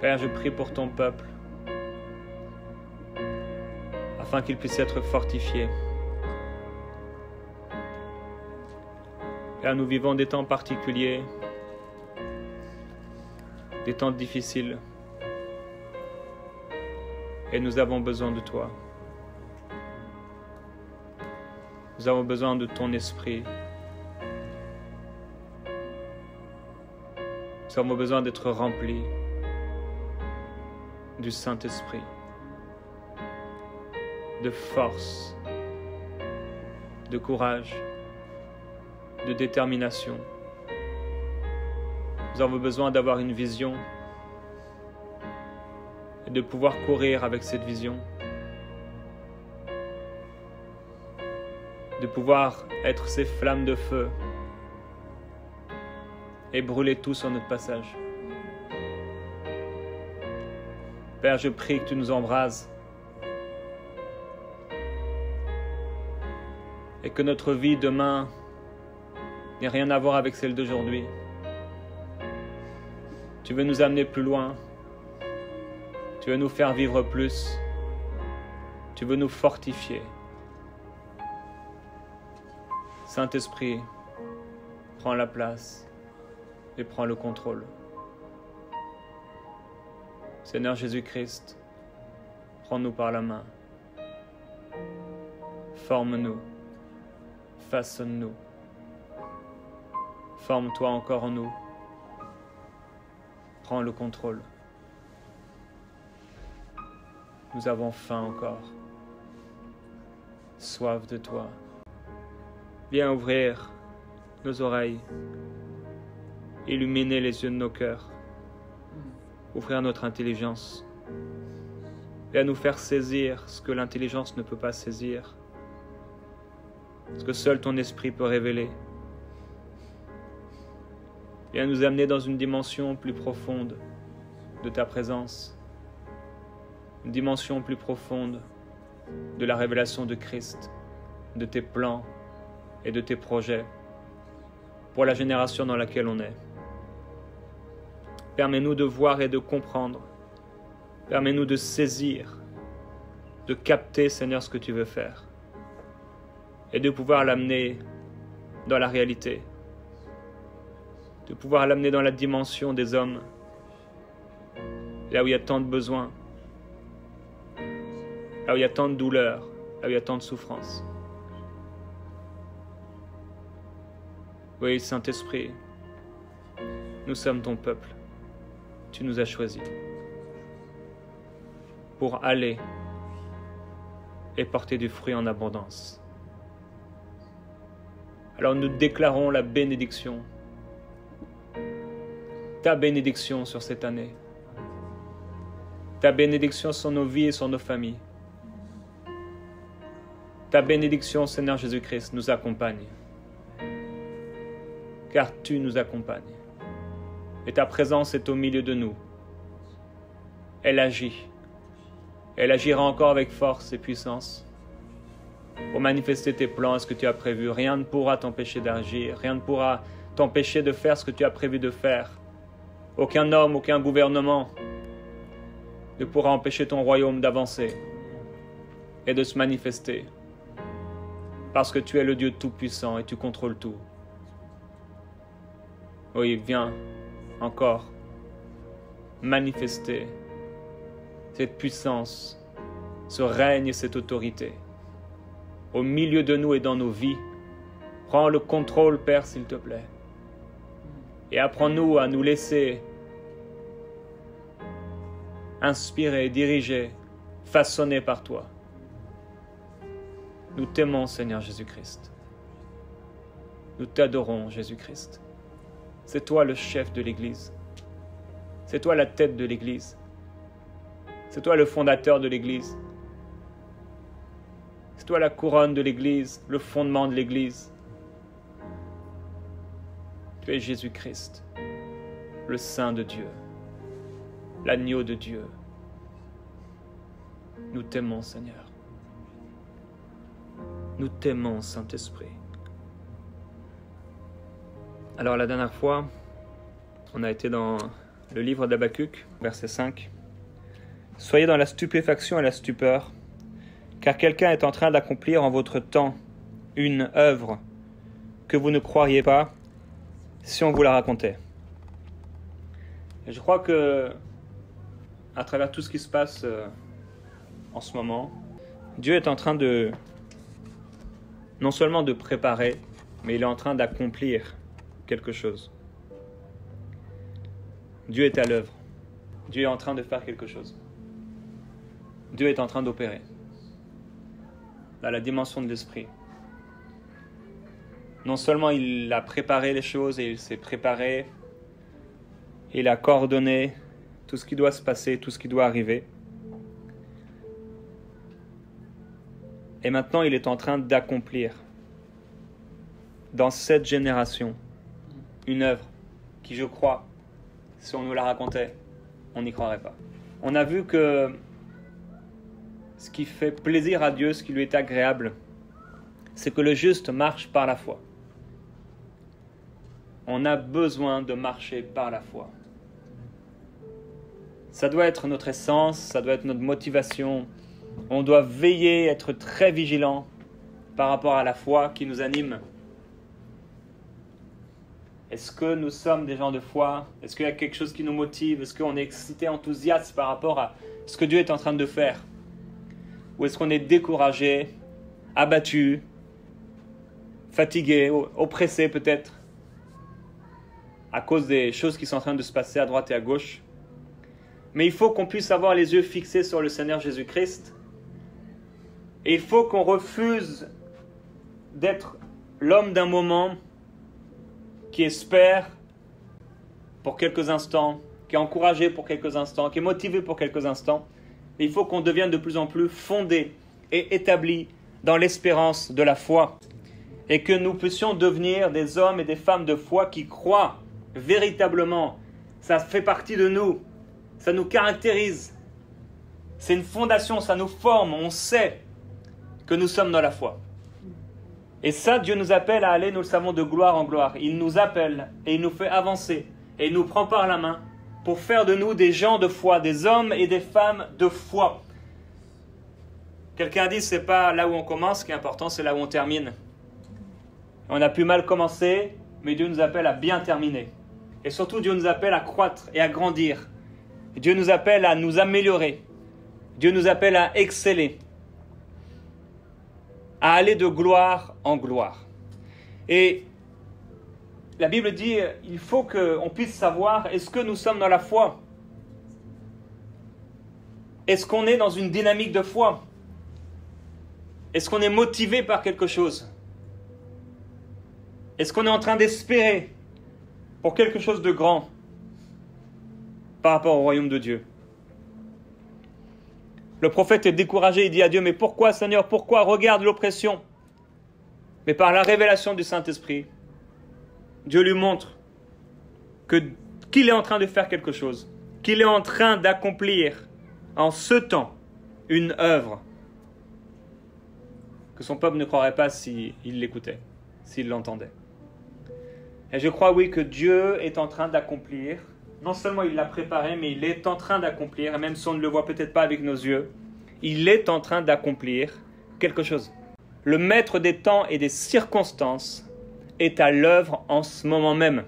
Père, je prie pour ton peuple, afin qu'il puisse être fortifié. Père, nous vivons des temps particuliers, des temps difficiles, et nous avons besoin de toi. Nous avons besoin de ton esprit. Nous avons besoin d'être remplis du Saint-Esprit, de force, de courage, de détermination. Nous avons besoin d'avoir une vision et de pouvoir courir avec cette vision, de pouvoir être ces flammes de feu et brûler tout sur notre passage. Père, je prie que tu nous embrases et que notre vie demain n'ait rien à voir avec celle d'aujourd'hui. Tu veux nous amener plus loin. Tu veux nous faire vivre plus. Tu veux nous fortifier. Saint-Esprit, prends la place et prends le contrôle. Seigneur Jésus-Christ, prends-nous par la main. Forme-nous, façonne-nous. Forme-toi encore en nous. Prends le contrôle. Nous avons faim encore. Soif de toi. Viens ouvrir nos oreilles. Illuminer les yeux de nos cœurs. Ouvrir notre intelligence. Viens nous faire saisir ce que l'intelligence ne peut pas saisir. Ce que seul ton esprit peut révéler. Viens nous amener dans une dimension plus profonde de ta présence. Une dimension plus profonde de la révélation de Christ, de tes plans et de tes projets pour la génération dans laquelle on est. Permets-nous de voir et de comprendre. Permets-nous de saisir, de capter, Seigneur, ce que tu veux faire et de pouvoir l'amener dans la réalité, de pouvoir l'amener dans la dimension des hommes, là où il y a tant de besoins, là où il y a tant de douleurs, là où il y a tant de souffrances. Oui, Saint-Esprit, nous sommes ton peuple. Tu nous as choisis pour aller et porter du fruit en abondance. Alors nous déclarons la bénédiction, ta bénédiction sur cette année, ta bénédiction sur nos vies et sur nos familles. Ta bénédiction, Seigneur Jésus-Christ, nous accompagne, car tu nous accompagnes. Et ta présence est au milieu de nous. Elle agit. Elle agira encore avec force et puissance pour manifester tes plans et ce que tu as prévu. Rien ne pourra t'empêcher d'agir. Rien ne pourra t'empêcher de faire ce que tu as prévu de faire. Aucun homme, aucun gouvernement ne pourra empêcher ton royaume d'avancer et de se manifester. Parce que tu es le Dieu tout-puissant et tu contrôles tout. Oui, viens encore manifester cette puissance, ce règne et cette autorité au milieu de nous et dans nos vies. Prends le contrôle, Père, s'il te plaît. Et apprends-nous à nous laisser inspirer, diriger, façonner par toi. Nous t'aimons, Seigneur Jésus-Christ. Nous t'adorons, Jésus-Christ. C'est toi le chef de l'Église. C'est toi la tête de l'Église. C'est toi le fondateur de l'Église. C'est toi la couronne de l'Église, le fondement de l'Église. Tu es Jésus-Christ, le Saint de Dieu, l'agneau de Dieu. Nous t'aimons, Seigneur. Nous t'aimons, Saint-Esprit. Alors la dernière fois, on a été dans le livre d'Habakkuk, verset 5. « Soyez dans la stupéfaction et la stupeur, car quelqu'un est en train d'accomplir en votre temps une œuvre que vous ne croiriez pas si on vous la racontait. » Et je crois que, à travers tout ce qui se passe en ce moment, Dieu est en train de, non seulement de préparer, mais il est en train d'accomplir quelque chose. Dieu est à l'œuvre. Dieu est en train de faire quelque chose. Dieu est en train d'opérer dans la dimension de l'esprit. Non seulement il a préparé les choses et il s'est préparé, il a coordonné tout ce qui doit se passer, tout ce qui doit arriver. Et maintenant, il est en train d'accomplir dans cette génération une œuvre qui, je crois, si on nous la racontait, on n'y croirait pas. On a vu que ce qui fait plaisir à Dieu, ce qui lui est agréable, c'est que le juste marche par la foi. On a besoin de marcher par la foi. Ça doit être notre essence, ça doit être notre motivation. On doit veiller, être très vigilant par rapport à la foi qui nous anime. Est-ce que nous sommes des gens de foi? Est-ce qu'il y a quelque chose qui nous motive? Est-ce qu'on est excité, enthousiaste par rapport à ce que Dieu est en train de faire? Ou est-ce qu'on est découragé, abattu, fatigué, oppressé peut-être, à cause des choses qui sont en train de se passer à droite et à gauche? Mais il faut qu'on puisse avoir les yeux fixés sur le Seigneur Jésus-Christ. Et il faut qu'on refuse d'être l'homme d'un moment qui espère pour quelques instants, qui est encouragé pour quelques instants, qui est motivé pour quelques instants. Et il faut qu'on devienne de plus en plus fondé et établi dans l'espérance de la foi. Et que nous puissions devenir des hommes et des femmes de foi qui croient véritablement. Ça fait partie de nous. Ça nous caractérise. C'est une fondation, ça nous forme. On sait que nous sommes dans la foi. Et ça, Dieu nous appelle à aller, nous le savons, de gloire en gloire. Il nous appelle et il nous fait avancer. Et il nous prend par la main pour faire de nous des gens de foi, des hommes et des femmes de foi. Quelqu'un a dit, c'est pas là où on commence, ce qui est important, c'est là où on termine. On a pu mal commencer, mais Dieu nous appelle à bien terminer. Et surtout, Dieu nous appelle à croître et à grandir. Dieu nous appelle à nous améliorer. Dieu nous appelle à exceller. À aller de gloire en gloire. Et la Bible dit, il faut qu'on puisse savoir, est-ce que nous sommes dans la foi? Est-ce qu'on est dans une dynamique de foi? Est-ce qu'on est motivé par quelque chose? Est-ce qu'on est en train d'espérer pour quelque chose de grand par rapport au royaume de Dieu? Le prophète est découragé, il dit à Dieu, mais pourquoi Seigneur, pourquoi? Regarde l'oppression. Mais par la révélation du Saint-Esprit, Dieu lui montre qu'il est en train de faire quelque chose, qu'il est en train d'accomplir en ce temps une œuvre que son peuple ne croirait pas s'il l'écoutait, s'il l'entendait. Et je crois, oui, que Dieu est en train d'accomplir. Non seulement il l'a préparé, mais il est en train d'accomplir, et même si on ne le voit peut-être pas avec nos yeux, il est en train d'accomplir quelque chose. Le maître des temps et des circonstances est à l'œuvre en ce moment même.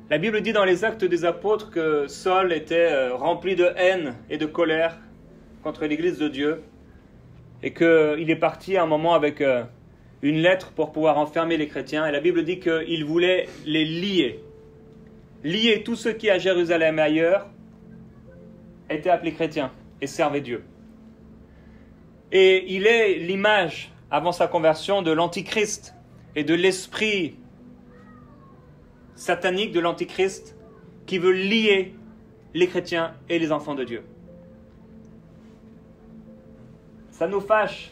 La Bible dit dans les Actes des Apôtres que Saul était rempli de haine et de colère contre l'Église de Dieu, et qu'il est parti à un moment avec une lettre pour pouvoir enfermer les chrétiens, et la Bible dit qu'il voulait les lier. Lier tous ceux qui à Jérusalem et ailleurs étaient appelés chrétiens et servaient Dieu. Et il est l'image, avant sa conversion, de l'Antichrist et de l'esprit satanique de l'Antichrist qui veut lier les chrétiens et les enfants de Dieu. Ça nous fâche.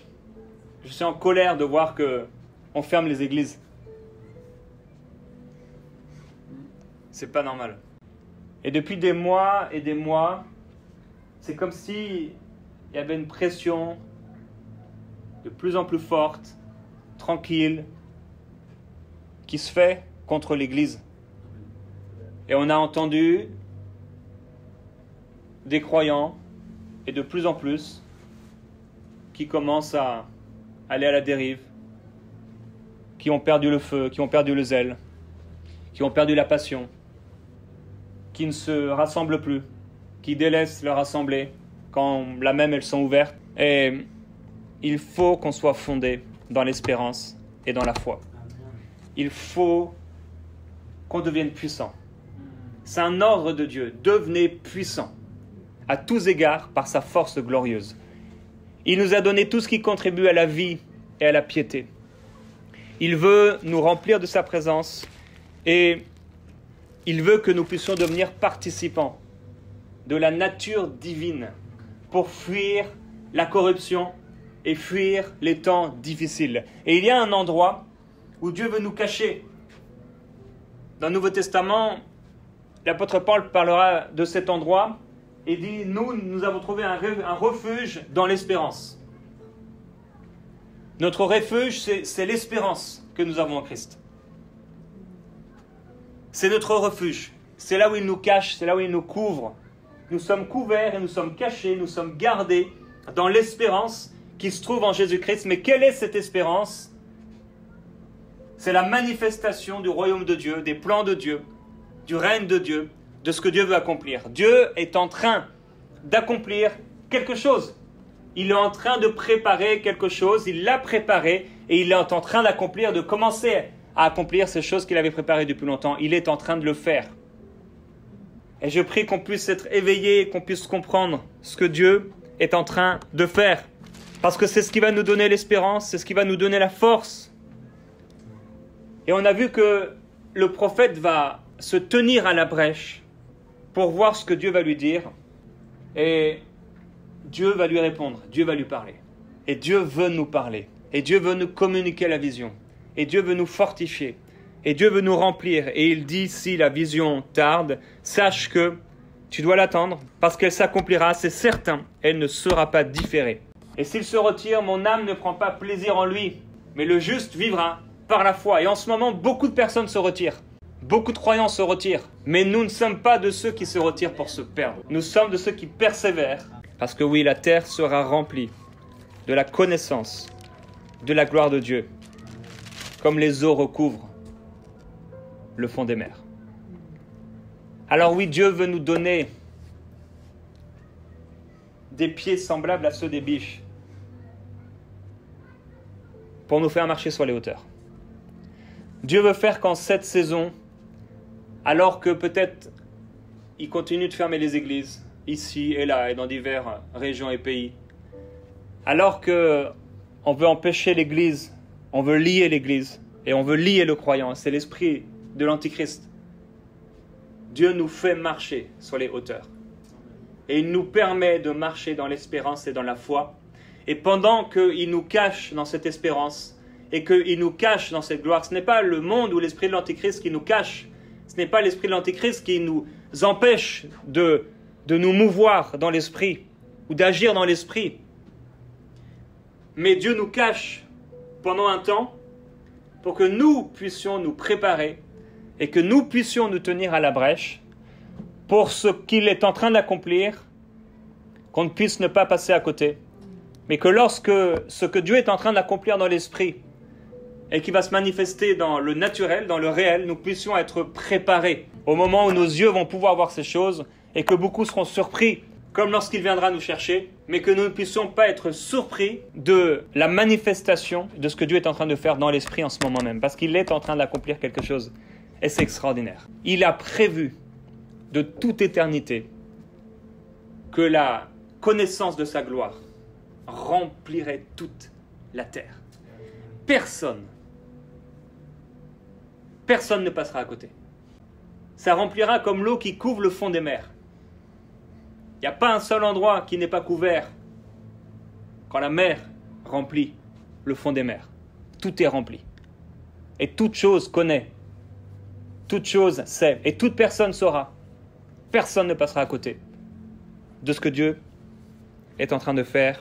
Je suis en colère de voir qu'on ferme les églises. C'est pas normal. Et depuis des mois et des mois, c'est comme si il y avait une pression de plus en plus forte, tranquille, qui se fait contre l'Église. Et on a entendu des croyants, et de plus en plus, qui commencent à aller à la dérive, qui ont perdu le feu, qui ont perdu le zèle, qui ont perdu la passion, qui ne se rassemblent plus, qui délaissent leur assemblée quand là même elles sont ouvertes. Et il faut qu'on soit fondé dans l'espérance et dans la foi. Il faut qu'on devienne puissant. C'est un ordre de Dieu. Devenez puissant à tous égards par sa force glorieuse. Il nous a donné tout ce qui contribue à la vie et à la piété. Il veut nous remplir de sa présence et il veut que nous puissions devenir participants de la nature divine pour fuir la corruption et fuir les temps difficiles. Et il y a un endroit où Dieu veut nous cacher. Dans le Nouveau Testament, l'apôtre Paul parlera de cet endroit et dit, nous avons trouvé un refuge dans l'espérance. Notre refuge, c'est l'espérance que nous avons en Christ. C'est notre refuge. C'est là où il nous cache, c'est là où il nous couvre. Nous sommes couverts et nous sommes cachés, nous sommes gardés dans l'espérance qui se trouve en Jésus-Christ. Mais quelle est cette espérance? C'est la manifestation du royaume de Dieu, des plans de Dieu, du règne de Dieu, de ce que Dieu veut accomplir. Dieu est en train d'accomplir quelque chose. Il est en train de préparer quelque chose, il l'a préparé et il est en train d'accomplir, de commencer à accomplir ces choses qu'il avait préparées depuis longtemps. Il est en train de le faire. Et je prie qu'on puisse être éveillé, qu'on puisse comprendre ce que Dieu est en train de faire. Parce que c'est ce qui va nous donner l'espérance, c'est ce qui va nous donner la force. Et on a vu que le prophète va se tenir à la brèche pour voir ce que Dieu va lui dire. Et Dieu va lui répondre, Dieu va lui parler. Et Dieu veut nous parler. Et Dieu veut nous communiquer la vision. Et Dieu veut nous fortifier. Et Dieu veut nous remplir. Et il dit, si la vision tarde, sache que tu dois l'attendre, parce qu'elle s'accomplira, c'est certain, elle ne sera pas différée. Et s'il se retire, mon âme ne prend pas plaisir en lui, mais le juste vivra par la foi. Et en ce moment, beaucoup de personnes se retirent. Beaucoup de croyants se retirent. Mais nous ne sommes pas de ceux qui se retirent pour se perdre. Nous sommes de ceux qui persévèrent. Parce que oui, la terre sera remplie de la connaissance de la gloire de Dieu, comme les eaux recouvrent le fond des mers. Alors oui, Dieu veut nous donner des pieds semblables à ceux des biches pour nous faire marcher sur les hauteurs. Dieu veut faire qu'en cette saison, alors que peut-être il continue de fermer les églises, ici et là, et dans diverses régions et pays, alors qu'on veut empêcher l'église, on veut lier l'église, et on veut lier le croyant, c'est l'esprit de l'Antichrist. Dieu nous fait marcher sur les hauteurs. Et il nous permet de marcher dans l'espérance et dans la foi. Et pendant qu'il nous cache dans cette espérance, et qu'il nous cache dans cette gloire, ce n'est pas le monde ou l'esprit de l'Antichrist qui nous cache, ce n'est pas l'esprit de l'Antichrist qui nous empêche de nous mouvoir dans l'esprit, ou d'agir dans l'esprit. Mais Dieu nous cache pendant un temps, pour que nous puissions nous préparer, et que nous puissions nous tenir à la brèche, pour ce qu'il est en train d'accomplir, qu'on ne puisse ne pas passer à côté, mais que lorsque ce que Dieu est en train d'accomplir dans l'esprit, et qui va se manifester dans le naturel, dans le réel, nous puissions être préparés au moment où nos yeux vont pouvoir voir ces choses, et que beaucoup seront surpris, comme lorsqu'il viendra nous chercher, mais que nous ne puissions pas être surpris de la manifestation de ce que Dieu est en train de faire dans l'esprit en ce moment même, parce qu'il est en train d'accomplir quelque chose, et c'est extraordinaire. Il a prévu de toute éternité que la connaissance de sa gloire remplirait toute la terre. Personne ne passera à côté. Ça remplira comme l'eau qui couvre le fond des mers. Il n'y a pas un seul endroit qui n'est pas couvert quand la mer remplit le fond des mers. Tout est rempli. Et toute chose connaît. Toute chose sait. Et toute personne saura. Personne ne passera à côté de ce que Dieu est en train de faire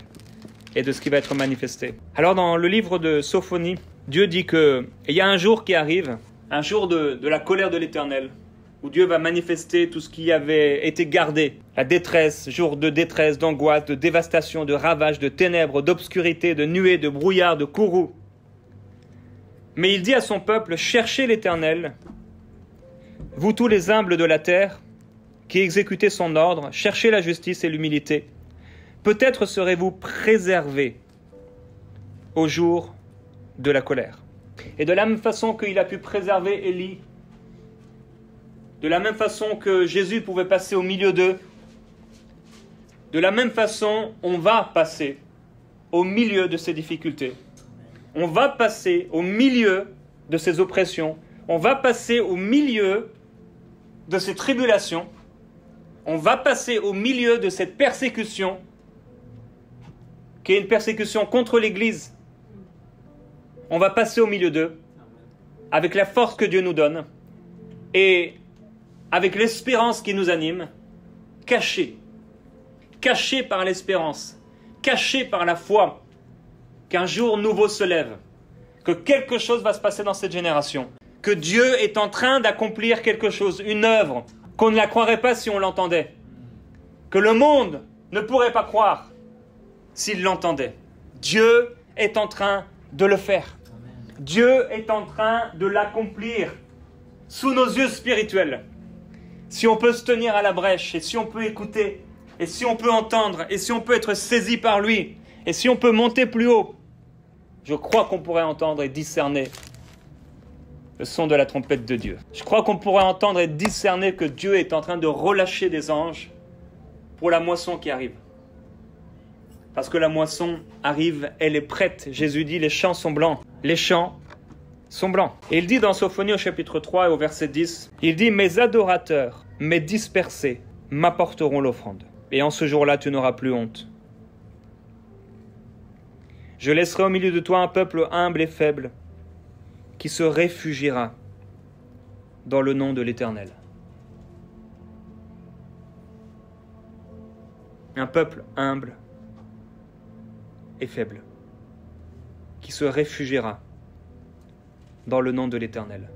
et de ce qui va être manifesté. Alors dans le livre de Sophonie, Dieu dit qu'il y a un jour qui arrive, un jour de la colère de l'Éternel, où Dieu va manifester tout ce qui avait été gardé. La détresse, jour de détresse, d'angoisse, de dévastation, de ravage, de ténèbres, d'obscurité, de nuées, de brouillard, de courroux. Mais il dit à son peuple, cherchez l'Éternel, vous tous les humbles de la terre, qui exécutez son ordre, cherchez la justice et l'humilité. Peut-être serez-vous préservés au jour de la colère. Et de la même façon qu'il a pu préserver Élie, de la même façon que Jésus pouvait passer au milieu d'eux, de la même façon, on va passer au milieu de ces difficultés. On va passer au milieu de ces oppressions. On va passer au milieu de ces tribulations. On va passer au milieu de cette persécution, qui est une persécution contre l'Église. On va passer au milieu d'eux, avec la force que Dieu nous donne, et avec l'espérance qui nous anime, cachés par l'espérance, cachés par la foi, qu'un jour nouveau se lève, que quelque chose va se passer dans cette génération, que Dieu est en train d'accomplir quelque chose, une œuvre, qu'on ne la croirait pas si on l'entendait, que le monde ne pourrait pas croire s'il l'entendait. Dieu est en train de le faire. Dieu est en train de l'accomplir sous nos yeux spirituels. Si on peut se tenir à la brèche, et si on peut écouter, et si on peut entendre, et si on peut être saisi par lui, et si on peut monter plus haut, je crois qu'on pourrait entendre et discerner le son de la trompette de Dieu. Je crois qu'on pourrait entendre et discerner que Dieu est en train de relâcher des anges pour la moisson qui arrive. Parce que la moisson arrive, elle est prête. Jésus dit, les champs sont blancs. Les champs sont blancs. Et il dit dans Sophonie au chapitre 3 et au verset 10, il dit, mes adorateurs, mes dispersés, m'apporteront l'offrande. Et en ce jour-là, tu n'auras plus honte. Je laisserai au milieu de toi un peuple humble et faible, qui se réfugiera dans le nom de l'Éternel. Un peuple humble et faible, qui se réfugiera dans le nom de l'Éternel.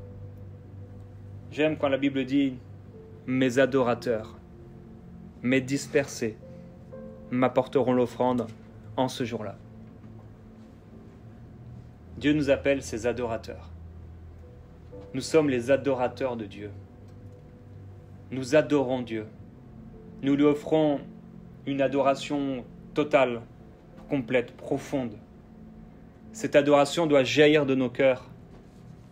J'aime quand la Bible dit « Mes adorateurs, mes dispersés, m'apporteront l'offrande en ce jour-là. » Dieu nous appelle ses adorateurs. Nous sommes les adorateurs de Dieu. Nous adorons Dieu. Nous lui offrons une adoration totale, complète, profonde. Cette adoration doit jaillir de nos cœurs.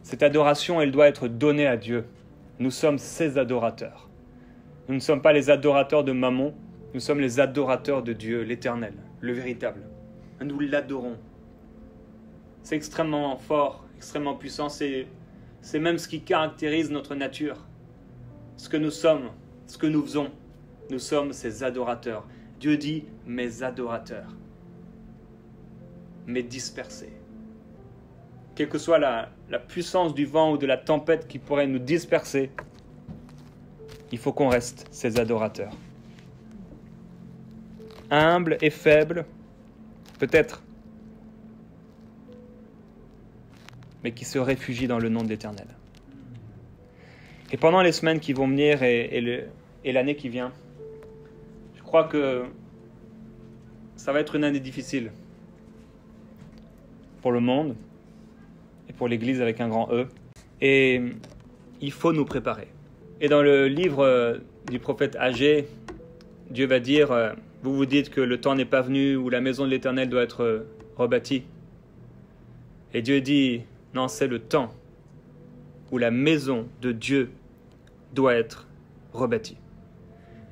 Cette adoration, elle doit être donnée à Dieu. Nous sommes ses adorateurs. Nous ne sommes pas les adorateurs de Mammon, nous sommes les adorateurs de Dieu, l'Éternel, le véritable. Nous l'adorons. C'est extrêmement fort, extrêmement puissant, c'est même ce qui caractérise notre nature. Ce que nous sommes, ce que nous faisons, nous sommes ses adorateurs. Dieu dit, mes adorateurs, mes dispersés. Quelle que soit la puissance du vent ou de la tempête qui pourrait nous disperser, il faut qu'on reste ses adorateurs. Humble et faible, peut-être, mais qui se réfugient dans le nom de l'Éternel. Et pendant les semaines qui vont venir et l'année qui vient, je crois que ça va être une année difficile pour le monde et pour l'Église avec un grand E. Et il faut nous préparer. Et dans le livre du prophète Agé, Dieu va dire, vous vous dites que le temps n'est pas venu où la maison de l'Éternel doit être rebâtie. Et Dieu dit, non, c'est le temps où la maison de Dieu doit être rebâtie.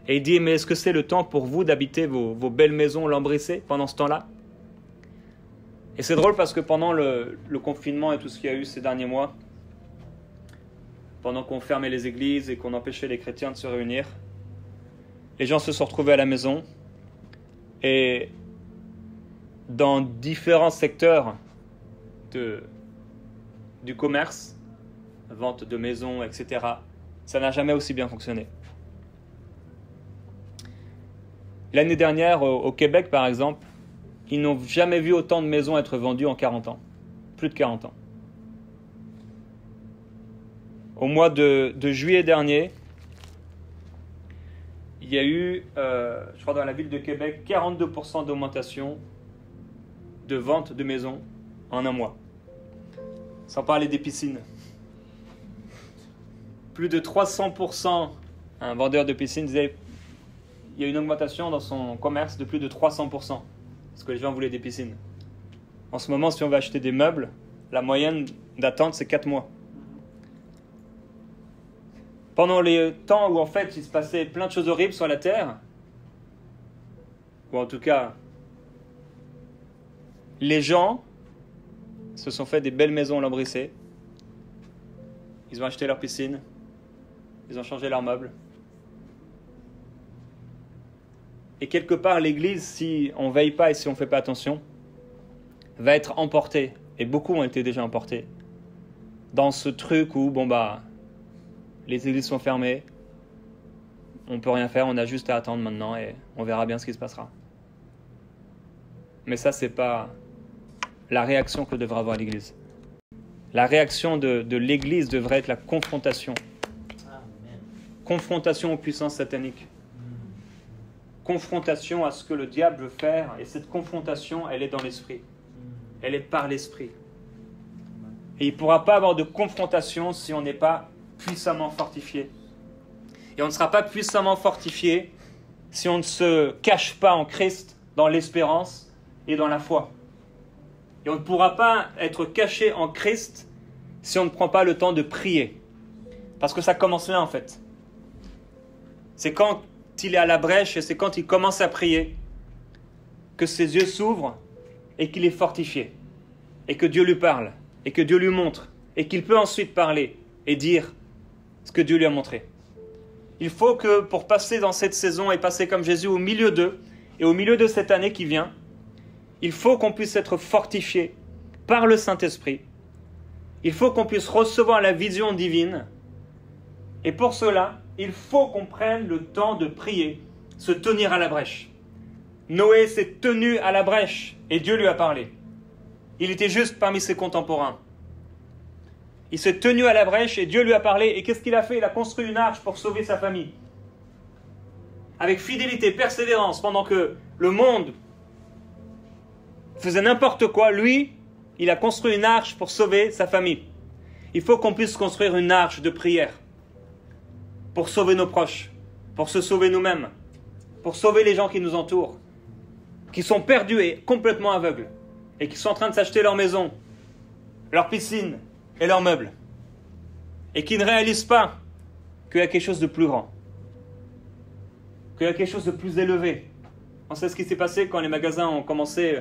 Et il dit, mais est-ce que c'est le temps pour vous d'habiter vos belles maisons lambrissées pendant ce temps-là? Et c'est drôle parce que pendant le confinement et tout ce qu'il y a eu ces derniers mois, pendant qu'on fermait les églises et qu'on empêchait les chrétiens de se réunir, les gens se sont retrouvés à la maison et dans différents secteurs du commerce, vente de maisons, etc., ça n'a jamais aussi bien fonctionné. L'année dernière, au Québec par exemple, ils n'ont jamais vu autant de maisons être vendues en 40 ans. Plus de 40 ans. Au mois de juillet dernier, il y a eu, je crois dans la ville de Québec, 42% d'augmentation de vente de maisons en un mois. Sans parler des piscines. Plus de 300%, un vendeur de piscine disait, il y a une augmentation dans son commerce de plus de 300%, parce que les gens voulaient des piscines. En ce moment, si on veut acheter des meubles, la moyenne d'attente, c'est 4 mois. Pendant les temps où en fait il se passait plein de choses horribles sur la terre, ou en tout cas, les gens se sont fait des belles maisons lambrissées, ils ont acheté leur piscine, ils ont changé leurs meubles. Et quelque part, l'Église, si on ne veille pas et si on ne fait pas attention, va être emportée, et beaucoup ont été déjà emportés, dans ce truc où, les églises sont fermées, on ne peut rien faire, on a juste à attendre maintenant et on verra bien ce qui se passera. Mais ça, ce n'est pas la réaction que devrait avoir l'Église. La réaction de l'Église devrait être la confrontation. Amen. Confrontation aux puissances sataniques. Confrontation à ce que le diable veut faire. Et cette confrontation, elle est dans l'esprit. Elle est par l'esprit. Et il ne pourra pas avoir de confrontation si on n'est pas puissamment fortifié. Et on ne sera pas puissamment fortifié si on ne se cache pas en Christ dans l'espérance et dans la foi. Et on ne pourra pas être caché en Christ si on ne prend pas le temps de prier. Parce que ça commence là en fait. C'est quand il est à la brèche et c'est quand il commence à prier que ses yeux s'ouvrent et qu'il est fortifié. Et que Dieu lui parle. Et que Dieu lui montre. Et qu'il peut ensuite parler et dire ce que Dieu lui a montré. Il faut que pour passer dans cette saison et passer comme Jésus au milieu d'eux, et au milieu de cette année qui vient, il faut qu'on puisse être fortifié par le Saint-Esprit. Il faut qu'on puisse recevoir la vision divine. Et pour cela, il faut qu'on prenne le temps de prier, se tenir à la brèche. Noé s'est tenu à la brèche et Dieu lui a parlé. Il était juste parmi ses contemporains. Il s'est tenu à la brèche et Dieu lui a parlé. Et qu'est-ce qu'il a fait? Il a construit une arche pour sauver sa famille. Avec fidélité, persévérance, pendant que le monde faisait n'importe quoi, lui, il a construit une arche pour sauver sa famille. Il faut qu'on puisse construire une arche de prière pour sauver nos proches, pour se sauver nous-mêmes, pour sauver les gens qui nous entourent, qui sont perdus et complètement aveugles, et qui sont en train de s'acheter leur maison, leur piscine, et leurs meubles, et qui ne réalisent pas qu'il y a quelque chose de plus grand, qu'il y a quelque chose de plus élevé. On sait ce qui s'est passé quand les magasins ont commencé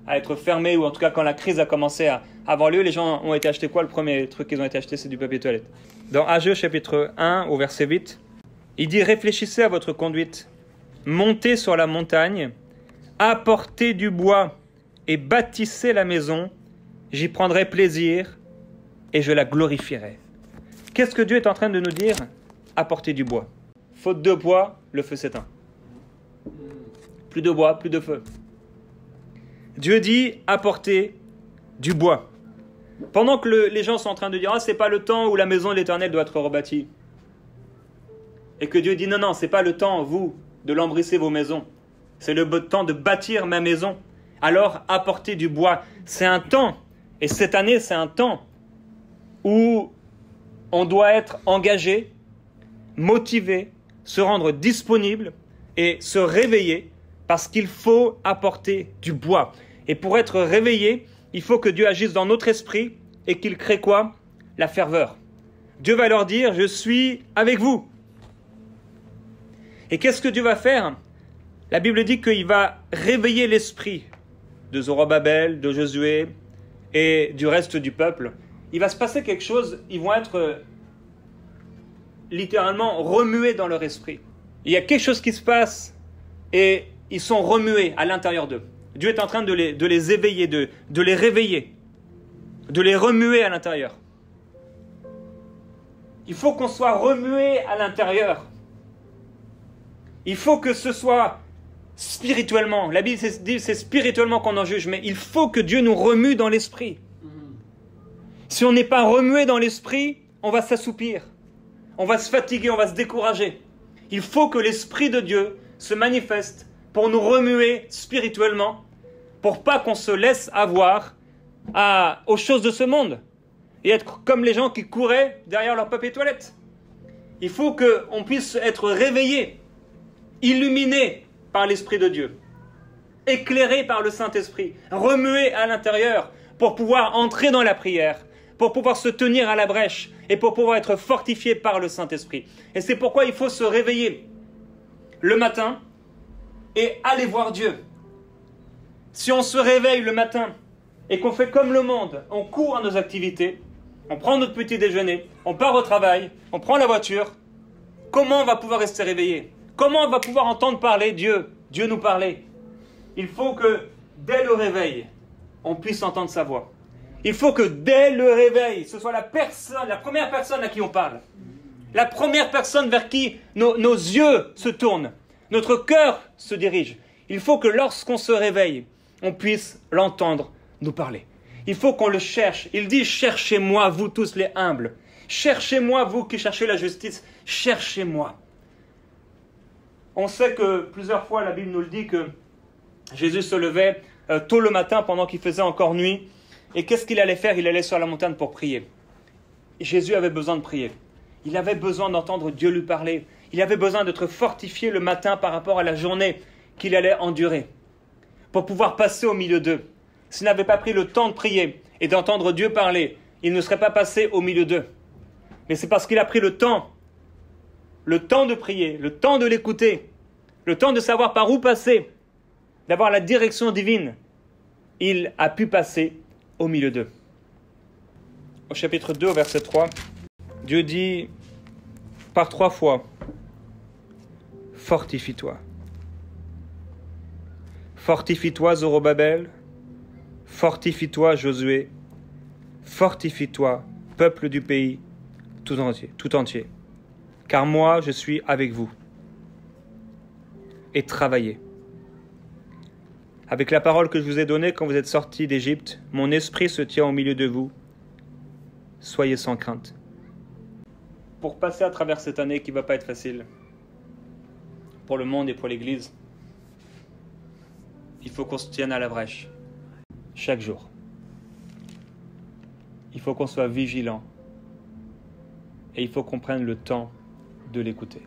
à être fermés, ou en tout cas quand la crise a commencé à avoir lieu. Les gens ont été achetés quoi? Le premier truc qu'ils ont été achetés, c'est du papier toilette. Dans Ageu chapitre 1 au verset 8, il dit « Réfléchissez à votre conduite, montez sur la montagne, apportez du bois et bâtissez la maison, j'y prendrai plaisir, et je la glorifierai. » Qu'est-ce que Dieu est en train de nous dire? Apporter du bois. Faute de bois, le feu s'éteint. Plus de bois, plus de feu. Dieu dit apporter du bois. Pendant que les gens sont en train de dire « Ah, c'est pas le temps où la maison de l'Éternel doit être rebâtie. » Et que Dieu dit « Non, non, c'est pas le temps, vous, de lambrisser vos maisons. C'est le temps de bâtir ma maison. Alors, apporter du bois. » C'est un temps, et cette année, c'est un temps où on doit être engagé, motivé, se rendre disponible et se réveiller parce qu'il faut apporter du bois. Et pour être réveillé, il faut que Dieu agisse dans notre esprit et qu'il crée quoi? La ferveur. Dieu va leur dire « Je suis avec vous ». Et qu'est-ce que Dieu va faire? La Bible dit qu'il va réveiller l'esprit de Zorobabel, de Josué et du reste du peuple. Il va se passer quelque chose, ils vont être littéralement remués dans leur esprit. Il y a quelque chose qui se passe et ils sont remués à l'intérieur d'eux. Dieu est en train de les éveiller, de les réveiller, de les remuer à l'intérieur. Il faut qu'on soit remué à l'intérieur. Il faut que ce soit spirituellement. La Bible dit c'est spirituellement qu'on en juge, mais il faut que Dieu nous remue dans l'esprit. Si on n'est pas remué dans l'esprit, on va s'assoupir. On va se fatiguer, on va se décourager. Il faut que l'Esprit de Dieu se manifeste pour nous remuer spirituellement, pour pas qu'on se laisse avoir aux choses de ce monde et être comme les gens qui couraient derrière leur papier toilette. Il faut qu'on puisse être réveillé, illuminé par l'Esprit de Dieu, éclairé par le Saint-Esprit, remué à l'intérieur pour pouvoir entrer dans la prière, pour pouvoir se tenir à la brèche et pour pouvoir être fortifié par le Saint-Esprit. Et c'est pourquoi il faut se réveiller le matin et aller voir Dieu. Si on se réveille le matin et qu'on fait comme le monde, on court à nos activités, on prend notre petit déjeuner, on part au travail, on prend la voiture, comment on va pouvoir rester réveillé? Comment on va pouvoir entendre parler Dieu nous parler? Il faut que dès le réveil, on puisse entendre sa voix. Il faut que dès le réveil, ce soit la première personne à qui on parle. La première personne vers qui nos yeux se tournent, notre cœur se dirige. Il faut que lorsqu'on se réveille, on puisse l'entendre nous parler. Il faut qu'on le cherche. Il dit « Cherchez-moi, vous tous les humbles. Cherchez-moi, vous qui cherchez la justice. Cherchez-moi. » On sait que plusieurs fois, la Bible nous le dit, que Jésus se levait tôt le matin pendant qu'il faisait encore nuit. Et qu'est-ce qu'il allait faire? Il allait sur la montagne pour prier. Jésus avait besoin de prier. Il avait besoin d'entendre Dieu lui parler. Il avait besoin d'être fortifié le matin par rapport à la journée qu'il allait endurer, pour pouvoir passer au milieu d'eux. S'il n'avait pas pris le temps de prier et d'entendre Dieu parler, il ne serait pas passé au milieu d'eux. Mais c'est parce qu'il a pris le temps de prier, le temps de l'écouter, le temps de savoir par où passer, d'avoir la direction divine, il a pu passer au milieu d'eux. Au chapitre 2, au verset 3, Dieu dit par 3 fois, « Fortifie-toi. Fortifie-toi, Zorobabel. Fortifie-toi, Josué. Fortifie-toi, peuple du pays tout entier. Car moi, je suis avec vous. Et travaillez. Avec la parole que je vous ai donnée quand vous êtes sortis d'Égypte, mon esprit se tient au milieu de vous. Soyez sans crainte. » Pour passer à travers cette année qui ne va pas être facile, pour le monde et pour l'Église, il faut qu'on se tienne à la brèche, chaque jour. Il faut qu'on soit vigilant et il faut qu'on prenne le temps de l'écouter.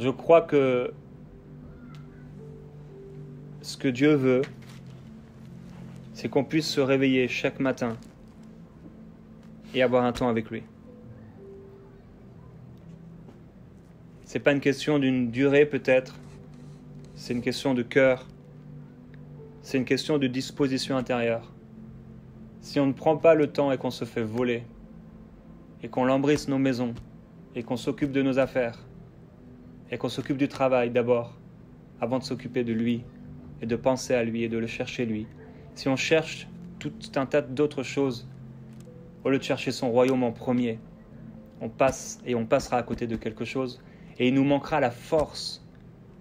Je crois que ce que Dieu veut, c'est qu'on puisse se réveiller chaque matin et avoir un temps avec lui. Ce n'est pas une question d'une durée peut-être, c'est une question de cœur, c'est une question de disposition intérieure. Si on ne prend pas le temps et qu'on se fait voler, et qu'on lambrisse nos maisons, et qu'on s'occupe de nos affaires, et qu'on s'occupe du travail d'abord, avant de s'occuper de lui, et de penser à lui, et de le chercher lui, si on cherche tout un tas d'autres choses, au lieu de chercher son royaume en premier, on passera à côté de quelque chose, et il nous manquera la force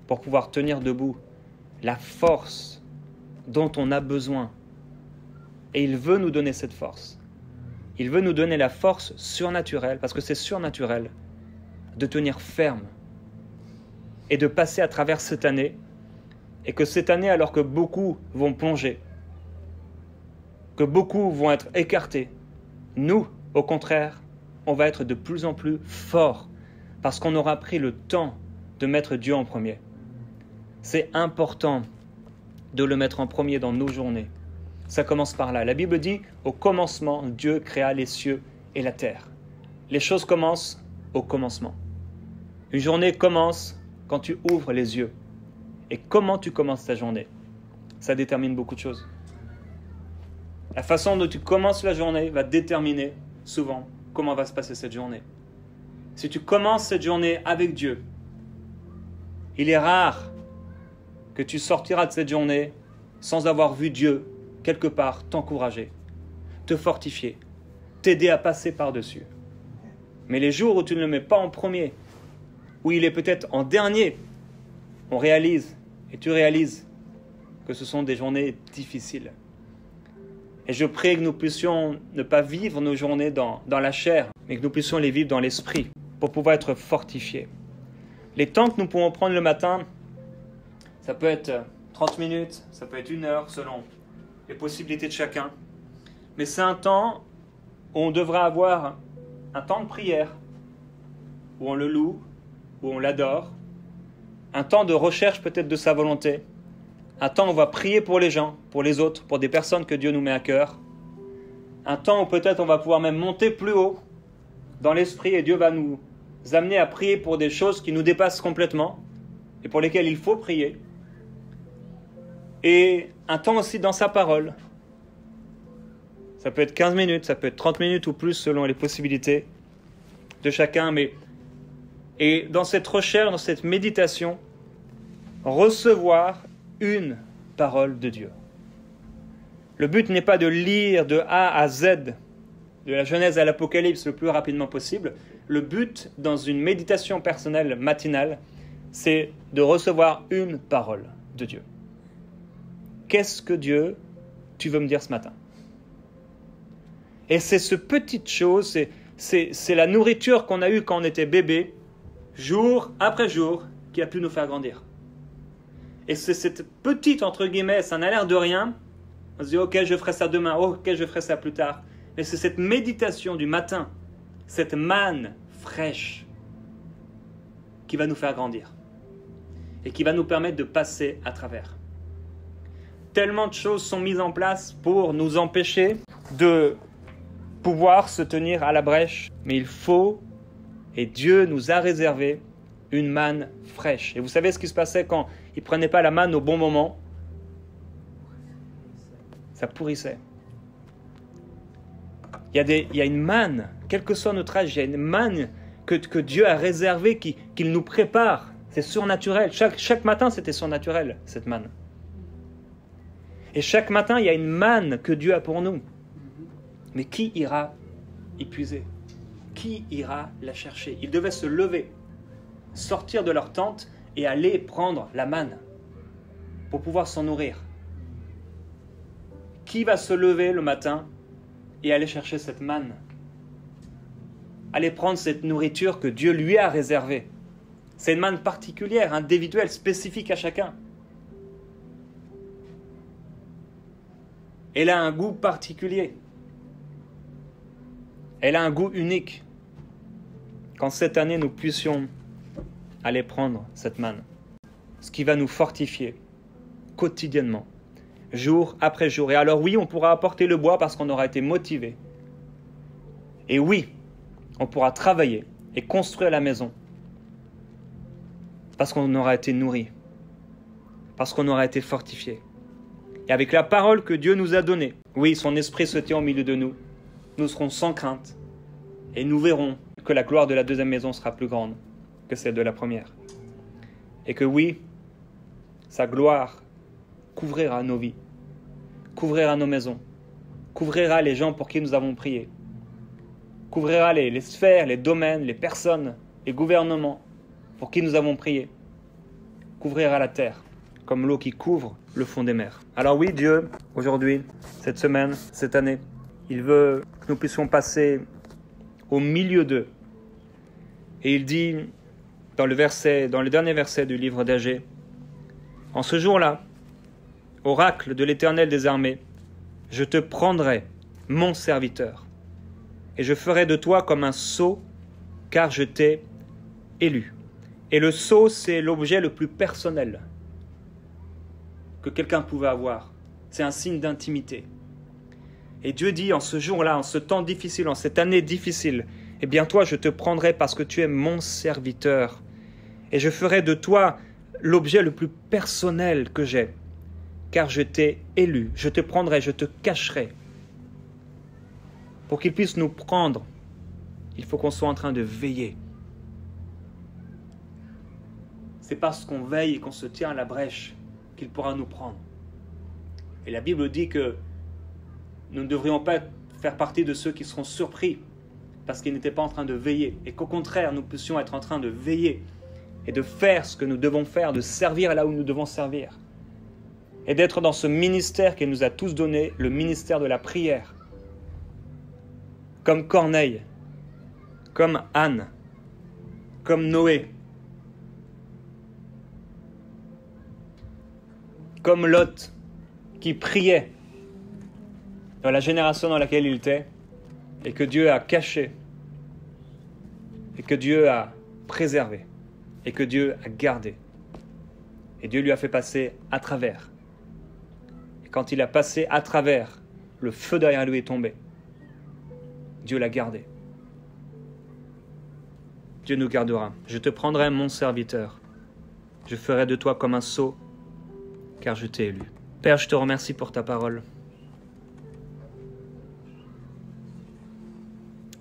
pour pouvoir tenir debout, la force dont on a besoin. Et il veut nous donner cette force. Il veut nous donner la force surnaturelle, parce que c'est surnaturel, de tenir ferme et de passer à travers cette année, et que cette année, alors que beaucoup vont plonger, que beaucoup vont être écartés, nous, au contraire, on va être de plus en plus forts, parce qu'on aura pris le temps de mettre Dieu en premier. C'est important de le mettre en premier dans nos journées. Ça commence par là. La Bible dit, au commencement, Dieu créa les cieux et la terre. Les choses commencent au commencement. Une journée commence quand tu ouvres les yeux. Et comment tu commences ta journée, ça détermine beaucoup de choses. La façon dont tu commences la journée va déterminer souvent comment va se passer cette journée. Si tu commences cette journée avec Dieu, il est rare que tu sortiras de cette journée sans avoir vu Dieu quelque part t'encourager, te fortifier, t'aider à passer par-dessus. Mais les jours où tu ne le mets pas en premier, où il est peut-être en dernier, on réalise, et tu réalises, que ce sont des journées difficiles. Et je prie que nous puissions ne pas vivre nos journées dans la chair, mais que nous puissions les vivre dans l'esprit pour pouvoir être fortifiés. Les temps que nous pouvons prendre le matin, ça peut être 30 minutes, ça peut être 1 heure selon les possibilités de chacun. Mais c'est un temps où on devra avoir un temps de prière, où on le loue, où on l'adore, un temps de recherche peut-être de sa volonté, un temps où on va prier pour les gens, pour les autres, pour des personnes que Dieu nous met à cœur, un temps où peut-être on va pouvoir même monter plus haut dans l'esprit et Dieu va nous amener à prier pour des choses qui nous dépassent complètement et pour lesquelles il faut prier. Et un temps aussi dans sa parole. Ça peut être 15 minutes, ça peut être 30 minutes ou plus selon les possibilités de chacun. Et dans cette recherche, dans cette méditation, recevoir une parole de Dieu. Le but n'est pas de lire de A à Z, de la Genèse à l'Apocalypse le plus rapidement possible. Le but, dans une méditation personnelle matinale, c'est de recevoir une parole de Dieu. Qu'est-ce que Dieu, tu veux me dire ce matin? Et c'est ce petite chose, c'est la nourriture qu'on a eue quand on était bébé, jour après jour, qui a pu nous faire grandir. Et c'est cette petite, entre guillemets, ça n'a l'air de rien. On se dit, ok, je ferai ça demain, ok, je ferai ça plus tard. Mais c'est cette méditation du matin, cette manne fraîche, qui va nous faire grandir. Et qui va nous permettre de passer à travers. Tellement de choses sont mises en place pour nous empêcher de pouvoir se tenir à la brèche. Mais il faut, et Dieu nous a réservé, une manne fraîche. Et vous savez ce qui se passait quand il ne prenait pas la manne au bon moment? Ça pourrissait. Il y a une manne, quel que soit notre âge, il y a une manne que Dieu a réservée, qu'il nous prépare. C'est surnaturel. Chaque matin, c'était surnaturel, cette manne. Et chaque matin, il y a une manne que Dieu a pour nous. Mais qui ira y puiser? Qui ira la chercher? Ils devaient se lever, sortir de leur tente et aller prendre la manne pour pouvoir s'en nourrir. Qui va se lever le matin et aller chercher cette manne? Aller prendre cette nourriture que Dieu lui a réservée. C'est une manne particulière, individuelle, spécifique à chacun. Elle a un goût particulier. Elle a un goût unique. Quand cette année, nous puissions aller prendre cette manne. Ce qui va nous fortifier quotidiennement, jour après jour. Et alors oui, on pourra apporter le bois parce qu'on aura été motivé. Et oui, on pourra travailler et construire la maison parce qu'on aura été nourri, parce qu'on aura été fortifié. Et avec la parole que Dieu nous a donnée, oui, son esprit se tient au milieu de nous, nous serons sans crainte et nous verrons que la gloire de la deuxième maison sera plus grande que celle de la première. Et que oui, sa gloire couvrira nos vies, couvrira nos maisons, couvrira les gens pour qui nous avons prié, couvrira les sphères, les domaines, les personnes, les gouvernements pour qui nous avons prié, couvrira la terre comme l'eau qui couvre le fond des mers. Alors oui, Dieu, aujourd'hui, cette semaine, cette année, il veut que nous puissions passer au milieu d'eux. Et il dit dans le dernier verset du livre d'Agée, « En ce jour-là, oracle de l'Éternel des armées, je te prendrai, mon serviteur, et je ferai de toi comme un sceau, car je t'ai élu. » Et le sceau, c'est l'objet le plus personnel que quelqu'un pouvait avoir. C'est un signe d'intimité. Et Dieu dit, en ce jour-là, en ce temps difficile, en cette année difficile, eh bien toi, je te prendrai parce que tu es mon serviteur. Et je ferai de toi l'objet le plus personnel que j'ai, car je t'ai élu. Je te prendrai, je te cacherai. Pour qu'il puisse nous prendre, il faut qu'on soit en train de veiller. C'est parce qu'on veille et qu'on se tient à la brèche qu'il pourra nous prendre. Et la Bible dit que nous ne devrions pas faire partie de ceux qui seront surpris parce qu'ils n'étaient pas en train de veiller. Et qu'au contraire, nous puissions être en train de veiller et de faire ce que nous devons faire, de servir là où nous devons servir. Et d'être dans ce ministère qu'il nous a tous donné, le ministère de la prière. Comme Corneille, comme Anne, comme Noé, comme Lot, qui priait dans la génération dans laquelle il était, et que Dieu a caché, et que Dieu a préservé, et que Dieu a gardé. Et Dieu lui a fait passer à travers. Et quand il a passé à travers, le feu derrière lui est tombé. Dieu l'a gardé. Dieu nous gardera. Je te prendrai mon serviteur. Je ferai de toi comme un sceau, car je t'ai élu. Père, je te remercie pour ta parole.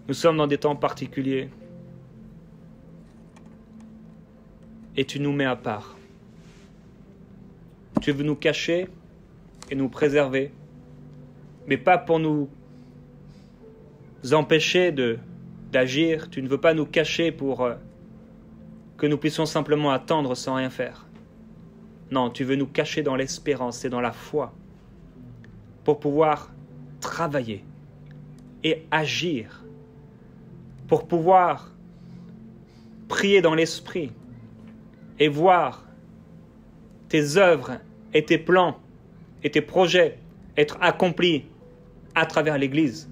Nous sommes dans des temps particuliers. Et tu nous mets à part. Tu veux nous cacher et nous préserver, mais pas pour nous empêcher d'agir. Tu ne veux pas nous cacher pour que nous puissions simplement attendre sans rien faire. Non, tu veux nous cacher dans l'espérance et dans la foi pour pouvoir travailler et agir, pour pouvoir prier dans l'esprit et voir tes œuvres et tes plans et tes projets être accomplis à travers l'Église,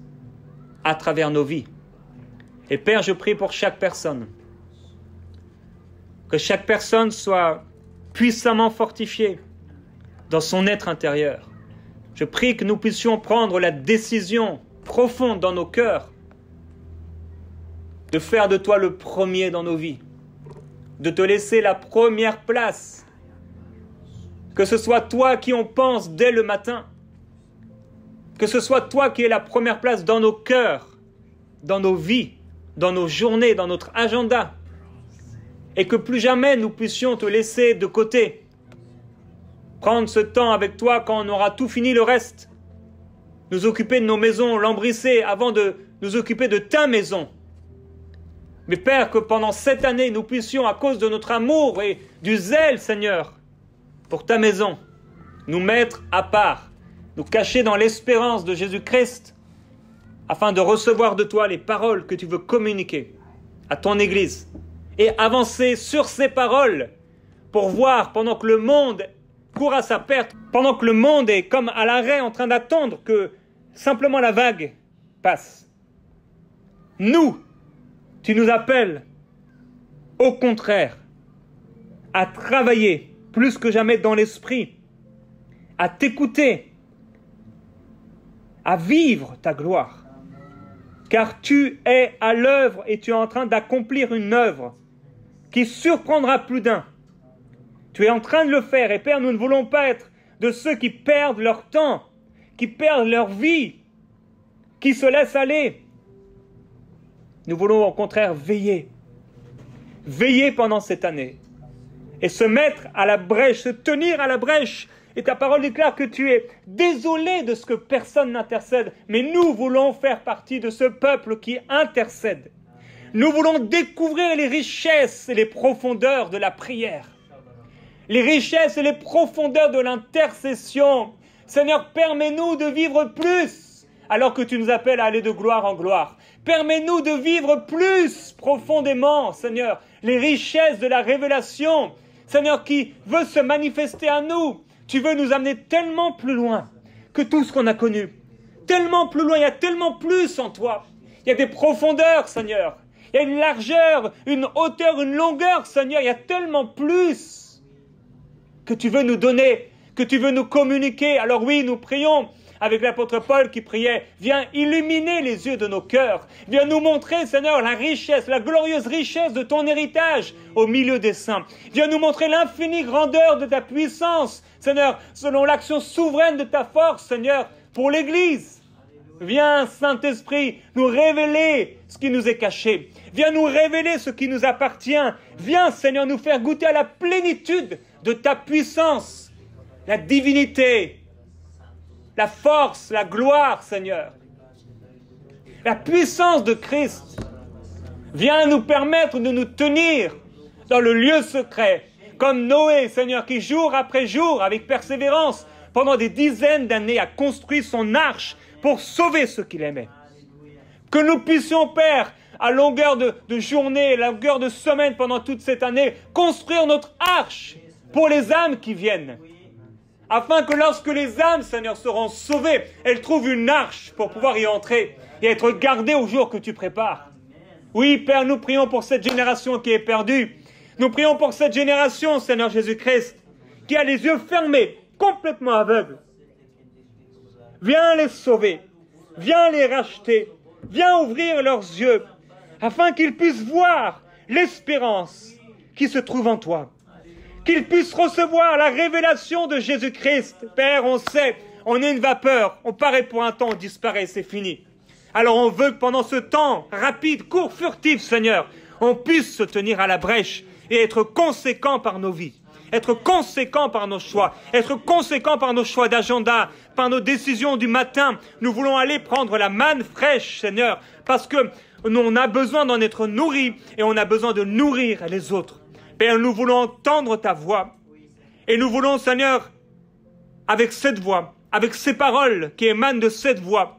à travers nos vies. Et Père, je prie pour chaque personne, que chaque personne soit puissamment fortifiée dans son être intérieur. Je prie que nous puissions prendre la décision profonde dans nos cœurs de faire de toi le premier dans nos vies, de te laisser la première place, que ce soit toi qui on pense dès le matin, que ce soit toi qui aies la première place dans nos cœurs, dans nos vies, dans nos journées, dans notre agenda, et que plus jamais nous puissions te laisser de côté, prendre ce temps avec toi quand on aura tout fini le reste, nous occuper de nos maisons, l'embrisser avant de nous occuper de ta maison. Mais Père, que pendant cette année, nous puissions, à cause de notre amour et du zèle, Seigneur, pour ta maison, nous mettre à part, nous cacher dans l'espérance de Jésus-Christ, afin de recevoir de toi les paroles que tu veux communiquer à ton Église, et avancer sur ces paroles pour voir, pendant que le monde court à sa perte, pendant que le monde est comme à l'arrêt en train d'attendre que simplement la vague passe. Nous, tu nous appelles, au contraire, à travailler plus que jamais dans l'esprit, à t'écouter, à vivre ta gloire. Car tu es à l'œuvre et tu es en train d'accomplir une œuvre qui surprendra plus d'un. Tu es en train de le faire et Père, nous ne voulons pas être de ceux qui perdent leur temps, qui perdent leur vie, qui se laissent aller. Nous voulons au contraire veiller pendant cette année et se mettre à la brèche, se tenir à la brèche. Et ta parole déclare que tu es désolé de ce que personne n'intercède, mais nous voulons faire partie de ce peuple qui intercède. Nous voulons découvrir les richesses et les profondeurs de la prière, les richesses et les profondeurs de l'intercession. Seigneur, permets-nous de vivre plus alors que tu nous appelles à aller de gloire en gloire. Permets-nous de vivre plus profondément, Seigneur, les richesses de la révélation, Seigneur, qui veut se manifester à nous. Tu veux nous amener tellement plus loin que tout ce qu'on a connu. Tellement plus loin, il y a tellement plus en toi. Il y a des profondeurs, Seigneur. Il y a une largeur, une hauteur, une longueur, Seigneur. Il y a tellement plus que tu veux nous donner, que tu veux nous communiquer. Alors oui, nous prions avec l'apôtre Paul qui priait, viens illuminer les yeux de nos cœurs. Viens nous montrer, Seigneur, la richesse, la glorieuse richesse de ton héritage au milieu des saints. Viens nous montrer l'infinie grandeur de ta puissance, Seigneur, selon l'action souveraine de ta force, Seigneur, pour l'Église. Viens, Saint-Esprit, nous révéler ce qui nous est caché. Viens nous révéler ce qui nous appartient. Viens, Seigneur, nous faire goûter à la plénitude de ta puissance, la divinité, la force, la gloire, Seigneur. La puissance de Christ. Viens nous permettre de nous tenir dans le lieu secret, comme Noé, Seigneur, qui jour après jour, avec persévérance, pendant des dizaines d'années, a construit son arche pour sauver ceux qu'il aimait. Que nous puissions, Père, à longueur de journée, à longueur de semaine pendant toute cette année, construire notre arche pour les âmes qui viennent. Afin que lorsque les âmes, Seigneur, seront sauvées, elles trouvent une arche pour pouvoir y entrer et être gardées au jour que tu prépares. Oui, Père, nous prions pour cette génération qui est perdue. Nous prions pour cette génération, Seigneur Jésus-Christ, qui a les yeux fermés, complètement aveugles. Viens les sauver, viens les racheter, viens ouvrir leurs yeux, afin qu'ils puissent voir l'espérance qui se trouve en toi. Qu'ils puissent recevoir la révélation de Jésus-Christ. Père, on sait, on est une vapeur, on paraît pour un temps, on disparaît, c'est fini. Alors on veut que pendant ce temps rapide, court, furtif, Seigneur, on puisse se tenir à la brèche et être conséquent par nos vies, être conséquent par nos choix, être conséquent par nos choix d'agenda, par nos décisions du matin. Nous voulons aller prendre la manne fraîche, Seigneur, parce que nous, on a besoin d'en être nourris et on a besoin de nourrir les autres. Père, nous voulons entendre ta voix et nous voulons, Seigneur, avec cette voix, avec ces paroles qui émanent de cette voix,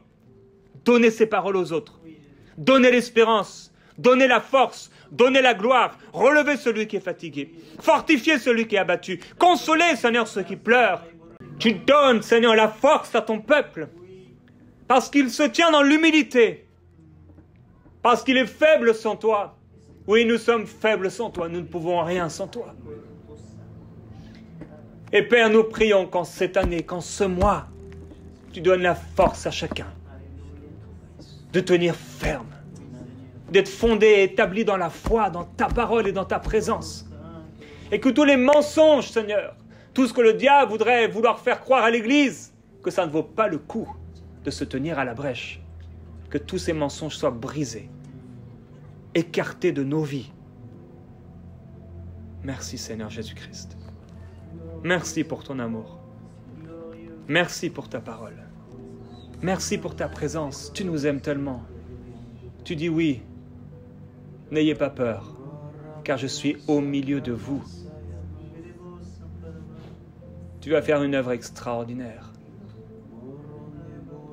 donner ces paroles aux autres, donner l'espérance, donner la force, donner la gloire, relever celui qui est fatigué, fortifier celui qui est abattu, consoler, Seigneur, ceux qui pleurent. Tu donnes, Seigneur, la force à ton peuple, parce qu'il se tient dans l'humilité, parce qu'il est faible sans toi. Oui, nous sommes faibles sans toi, nous ne pouvons rien sans toi. Et Père, nous prions qu'en cette année, qu'en ce mois, tu donnes la force à chacun de tenir ferme, d'être fondé et établi dans la foi, dans ta parole et dans ta présence. Et que tous les mensonges, Seigneur, tout ce que le diable voudrait vouloir faire croire à l'Église, que ça ne vaut pas le coup de se tenir à la brèche, que tous ces mensonges soient brisés, écartés de nos vies. Merci Seigneur Jésus-Christ. Merci pour ton amour. Merci pour ta parole. Merci pour ta présence. Tu nous aimes tellement. Tu dis oui. N'ayez pas peur, car je suis au milieu de vous. Tu vas faire une œuvre extraordinaire.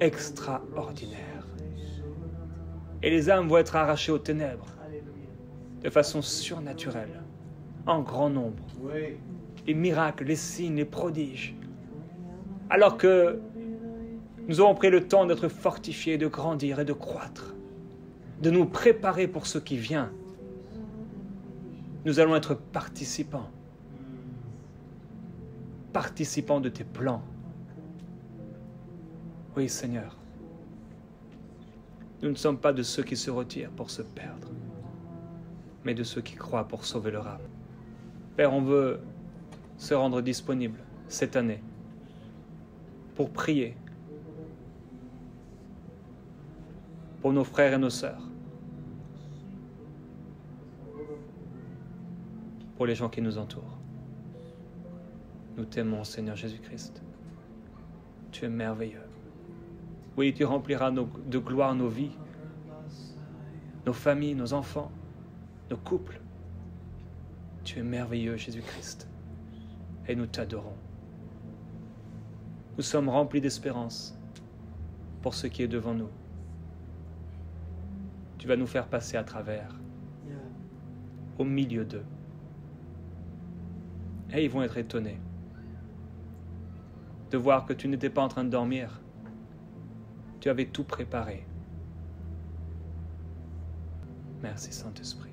Extraordinaire. Et les âmes vont être arrachées aux ténèbres de façon surnaturelle, en grand nombre. Les miracles, les signes, les prodiges. Alors que nous avons pris le temps d'être fortifiés, de grandir et de croître, de nous préparer pour ce qui vient. Nous allons être participants de tes plans. Oui, Seigneur. Nous ne sommes pas de ceux qui se retirent pour se perdre, mais de ceux qui croient pour sauver leur âme. Père, on veut se rendre disponible cette année pour prier pour nos frères et nos sœurs, pour les gens qui nous entourent. Nous t'aimons, Seigneur Jésus-Christ. Tu es merveilleux. Oui, tu rempliras de gloire nos vies, nos familles, nos enfants, nos couples. Tu es merveilleux, Jésus-Christ, et nous t'adorons. Nous sommes remplis d'espérance pour ce qui est devant nous. Tu vas nous faire passer à travers, au milieu d'eux. Et ils vont être étonnés de voir que tu n'étais pas en train de dormir. Tu avais tout préparé. Merci, Saint-Esprit.